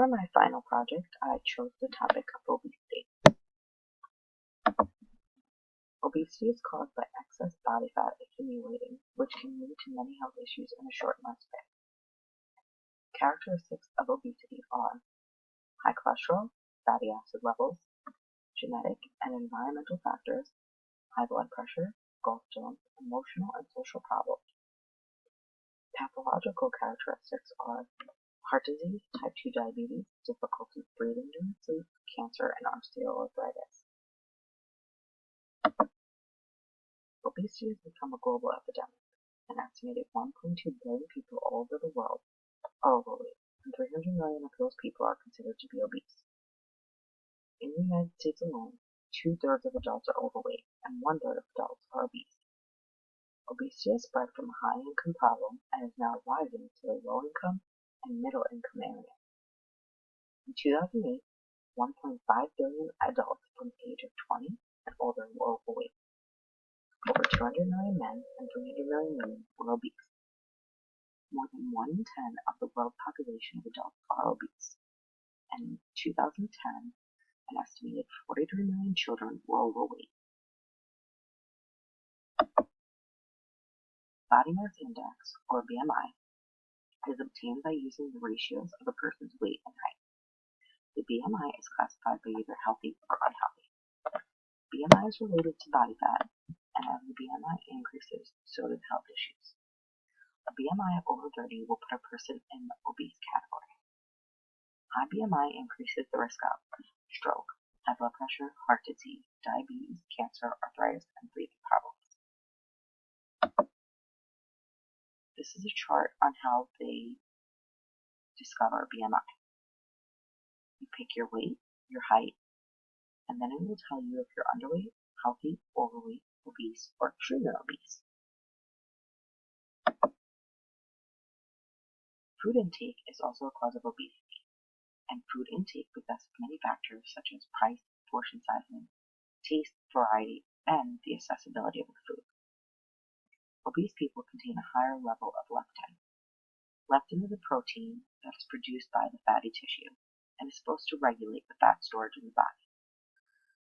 For my final project, I chose the topic of obesity. Obesity is caused by excess body fat accumulating, which can lead to many health issues in a short lifespan. Characteristics of obesity are high cholesterol, fatty acid levels, genetic and environmental factors, high blood pressure, gallstones, emotional and social problems. Pathological characteristics are heart disease, type 2 diabetes, difficulty breathing during sleep, cancer, and osteoarthritis. Obesity has become a global epidemic. An estimated 1.2 billion people all over the world are overweight, and 300 million of those people are considered to be obese. In the United States alone, 2/3 of adults are overweight, and 1/3 of adults are obese. Obesity has spread from a high-income problem and is now rising to the low-income and middle-income area. In 2008, 1.5 billion adults from the age of 20 and older were overweight. Over 200 million men and 300 million women were obese. More than 1 in 10 of the world population of adults are obese. And in 2010, an estimated 43 million children were overweight. Body mass index, or BMI, is obtained by using the ratios of a person's weight and height. The BMI is classified by either healthy or unhealthy. BMI is related to body fat, and as the BMI increases, so does health issues. A BMI of over 30 will put a person in the obese category. High BMI increases the risk of stroke, high blood pressure, heart disease, diabetes, cancer, arthritis, and breathing problems. This is a chart on how they discover BMI. You pick your weight, your height, and then it will tell you if you're underweight, healthy, overweight, obese, or extremely obese. Food intake is also a cause of obesity, and food intake possesses many factors such as price, portion sizing, taste, variety, and the accessibility of the food. Obese people contain a higher level of leptin. Leptin is a protein that is produced by the fatty tissue and is supposed to regulate the fat storage in the body.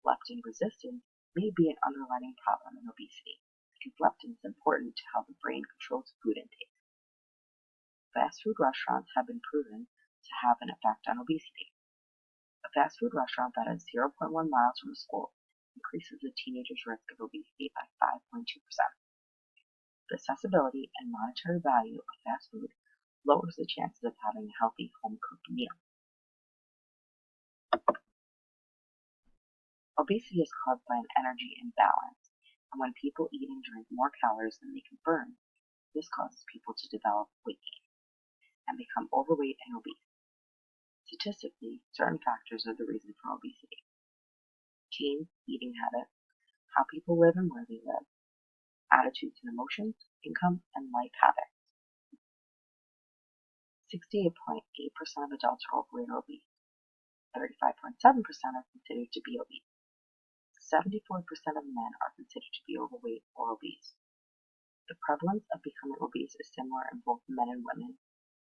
Leptin resistance may be an underlying problem in obesity because leptin is important to how the brain controls food intake. Fast food restaurants have been proven to have an effect on obesity. A fast food restaurant that is 0.1 miles from a school increases a teenager's risk of obesity by 5.2%. The accessibility and monetary value of fast food lowers the chances of having a healthy home-cooked meal. Obesity is caused by an energy imbalance, and when people eat and drink more calories than they can burn, this causes people to develop weight gain and become overweight and obese. Statistically, certain factors are the reason for obesity: genes, eating habits, how people live and where they live, attitudes and emotions, income, and life habits. 68.8% of adults are overweight or obese. 35.7% are considered to be obese. 74% of men are considered to be overweight or obese. The prevalence of becoming obese is similar in both men and women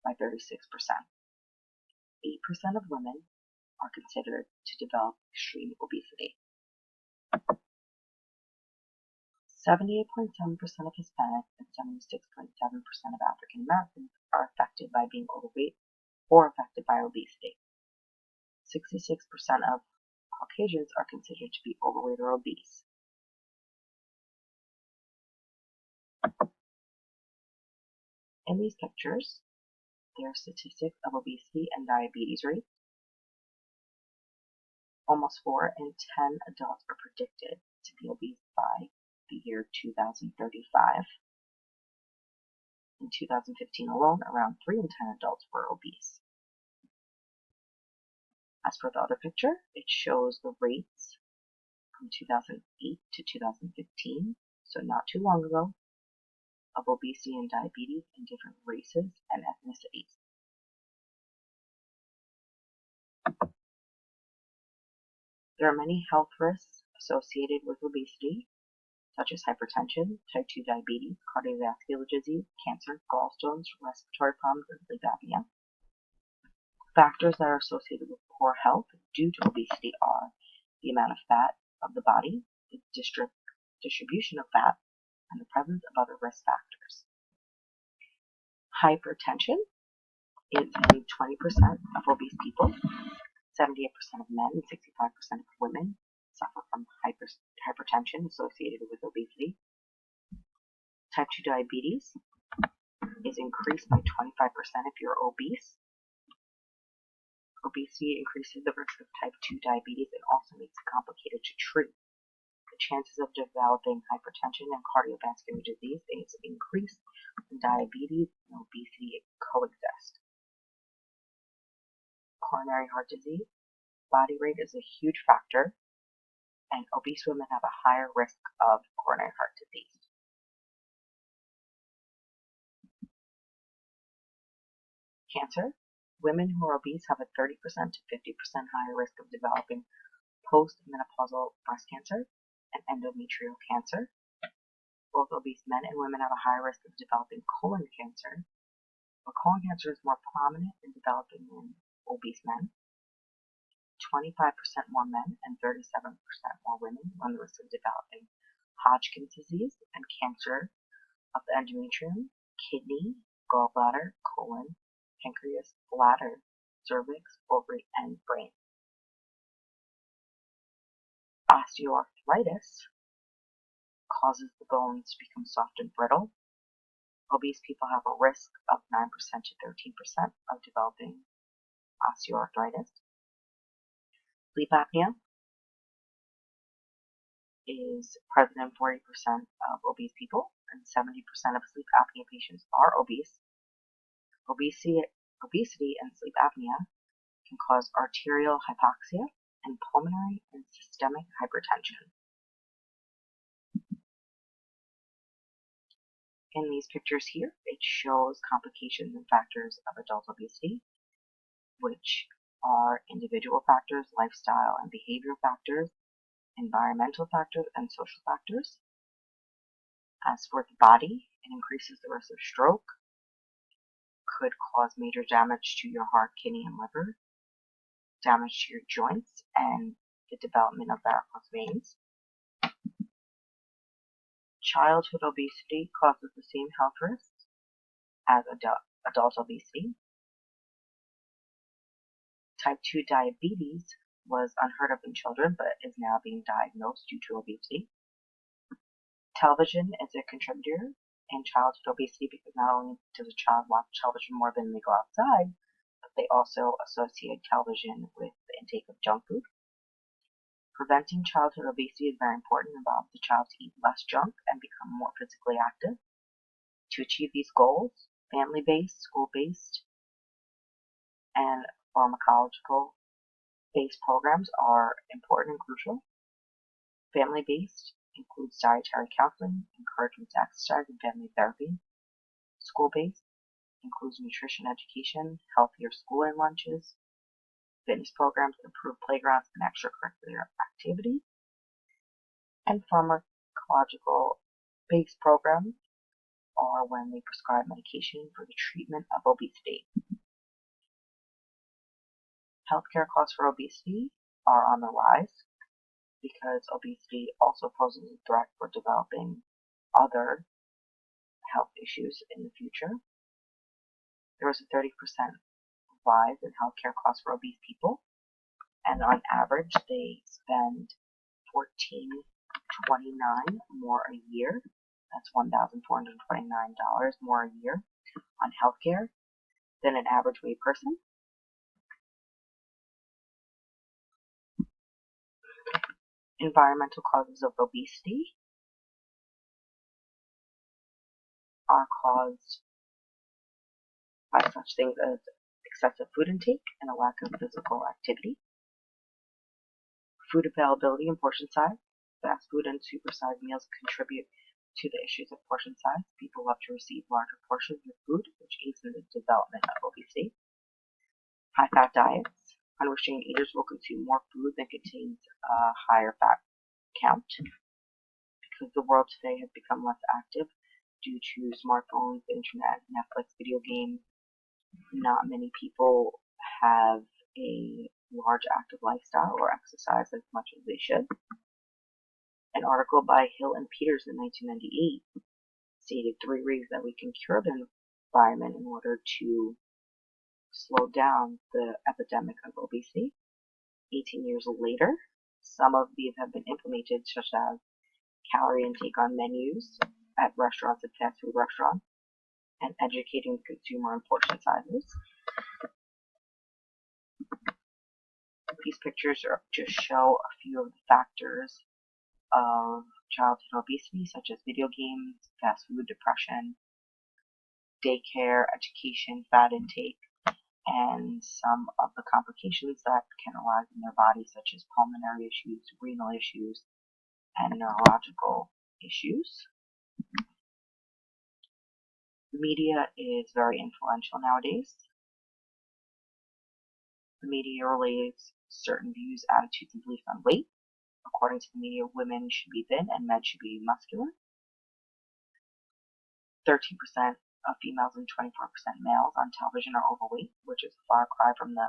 by 36%. 8% of women are considered to develop extreme obesity. 78.7% of Hispanics and 76.7% of African Americans are affected by being overweight or affected by obesity. 66% of Caucasians are considered to be overweight or obese. In these pictures, there are statistics of obesity and diabetes rates. Almost 4 in 10 adults are predicted to be obese by the year 2035. In 2015 alone, around 3 in 10 adults were obese. As for the other picture, it shows the rates from 2008 to 2015, so not too long ago, of obesity and diabetes in different races and ethnicities. There are many health risks associated with obesity, such as hypertension, type 2 diabetes, cardiovascular disease, cancer, gallstones, respiratory problems, and sleep apnea. Factors that are associated with poor health due to obesity are the amount of fat of the body, the distribution of fat, and the presence of other risk factors. Hypertension is in 20% of obese people. 78% of men and 65% of women suffer from hypertension associated with obesity. Type 2 diabetes is increased by 25% if you're obese. Obesity increases the risk of type 2 diabetes and also makes it complicated to treat. The chances of developing hypertension and cardiovascular disease is increased when diabetes and obesity coexist. Coronary heart disease. Body weight is a huge factor, and obese women have a higher risk of coronary heart disease. Cancer. Women who are obese have a 30% to 50% higher risk of developing postmenopausal breast cancer and endometrial cancer. Both obese men and women have a higher risk of developing colon cancer, but colon cancer is more prominent in developing in obese men. 25% more men and 37% more women run the risk of developing Hodgkin's disease and cancer of the endometrium, kidney, gallbladder, colon, pancreas, bladder, cervix, ovary, and brain. Osteoarthritis causes the bones to become soft and brittle. Obese people have a risk of 9% to 13% of developing osteoarthritis. Sleep apnea is present in 40% of obese people, and 70% of sleep apnea patients are obese. Obesity and sleep apnea can cause arterial hypoxia and pulmonary and systemic hypertension. In these pictures here, it shows complications and factors of adult obesity, which are individual factors, lifestyle and behavioral factors, environmental factors, and social factors. As for the body, it increases the risk of stroke, could cause major damage to your heart, kidney, and liver, damage to your joints, and the development of varicose veins. Childhood obesity causes the same health risks as adult obesity. Type 2 diabetes was unheard of in children, but is now being diagnosed due to obesity. Television is a contributor in childhood obesity because not only does a child watch television more than they go outside, but they also associate television with the intake of junk food. Preventing childhood obesity is very important. It allows the child to eat less junk and become more physically active. To achieve these goals, family-based, school-based, and pharmacological-based programs are important and crucial. Family-based includes dietary counseling, encouragement to exercise, and family therapy. School-based includes nutrition education, healthier school and lunches, fitness programs, improved playgrounds, and extracurricular activities. And pharmacological-based programs are when they prescribe medication for the treatment of obesity. Healthcare costs for obesity are on the rise because obesity also poses a threat for developing other health issues in the future. There was a 30% rise in healthcare costs for obese people, and on average they spend $1,429 more a year. That's $1,429 more a year on healthcare than an average weight person. Environmental causes of obesity are caused by such things as excessive food intake and a lack of physical activity. Food availability and portion size. Fast food and supersized meals contribute to the issues of portion size. People love to receive larger portions of food, which aids in the development of obesity. High-fat diets. Unrestrained eaters will consume more food that contains a higher fat count. Because the world today has become less active due to smartphones, internet, Netflix, video games, not many people have a large active lifestyle or exercise as much as they should. An article by Hill and Peters in 1998 stated 3 ways that we can cure the environment in order to slow down the epidemic of obesity. 18 years later, some of these have been implemented, such as calorie intake on menus at restaurants and fast food restaurants, and educating the consumer on portion sizes. These pictures just show a few of the factors of childhood obesity, such as video games, fast food, depression, daycare, education, fat intake, and some of the complications that can arise in their body, such as pulmonary issues, renal issues, and neurological issues. Media is very influential nowadays. The media relays certain views, attitudes, and beliefs on weight. According to the media, women should be thin and men should be muscular. 13% of females and 24% males on television are overweight, which is a far cry from the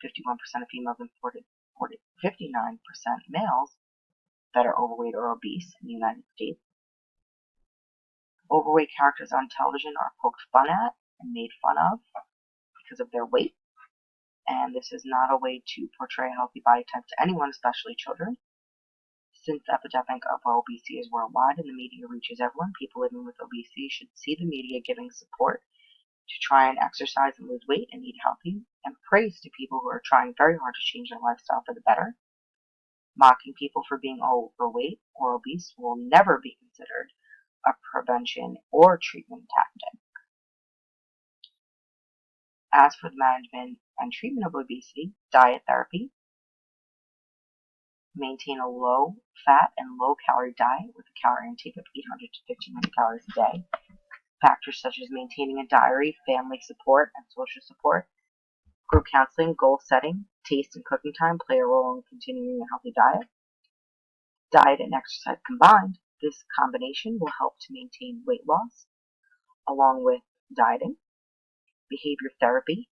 51% of females and 59% males that are overweight or obese in the United States. Overweight characters on television are poked fun at and made fun of because of their weight, and this is not a way to portray a healthy body type to anyone, especially children. Since the epidemic of obesity is worldwide and the media reaches everyone, people living with obesity should see the media giving support to try and exercise and lose weight and eat healthy, and praise to people who are trying very hard to change their lifestyle for the better. Mocking people for being overweight or obese will never be considered a prevention or treatment tactic. As for the management and treatment of obesity, diet therapy. Maintain a low-fat and low-calorie diet with a calorie intake of 800 to 1,500 calories a day. Factors such as maintaining a diary, family support, and social support, group counseling, goal setting, taste and cooking time play a role in continuing a healthy diet. Diet and exercise combined, this combination will help to maintain weight loss along with dieting. Behavior therapy,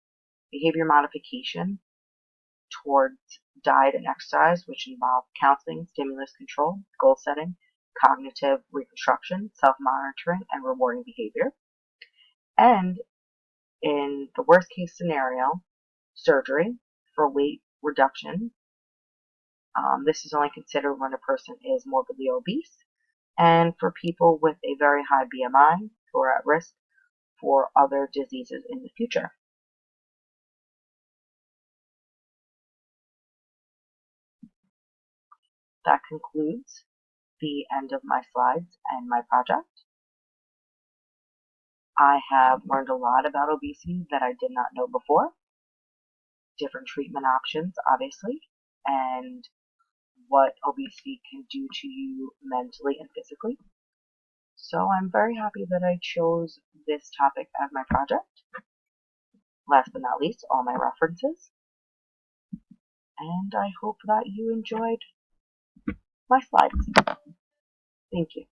behavior modification towards diet and exercise, which involve counseling, stimulus control, goal setting, cognitive reconstruction, self-monitoring, and rewarding behavior. And in the worst case scenario, surgery for weight reduction. This is only considered when a person is morbidly obese, and for people with a very high BMI who are at risk for other diseases in the future. That concludes the end of my slides and my project. I have learned a lot about obesity that I did not know before. Different treatment options, obviously, and what obesity can do to you mentally and physically. So I'm very happy that I chose this topic as my project. Last but not least, all my references. And I hope that you enjoyed my slides. Thank you.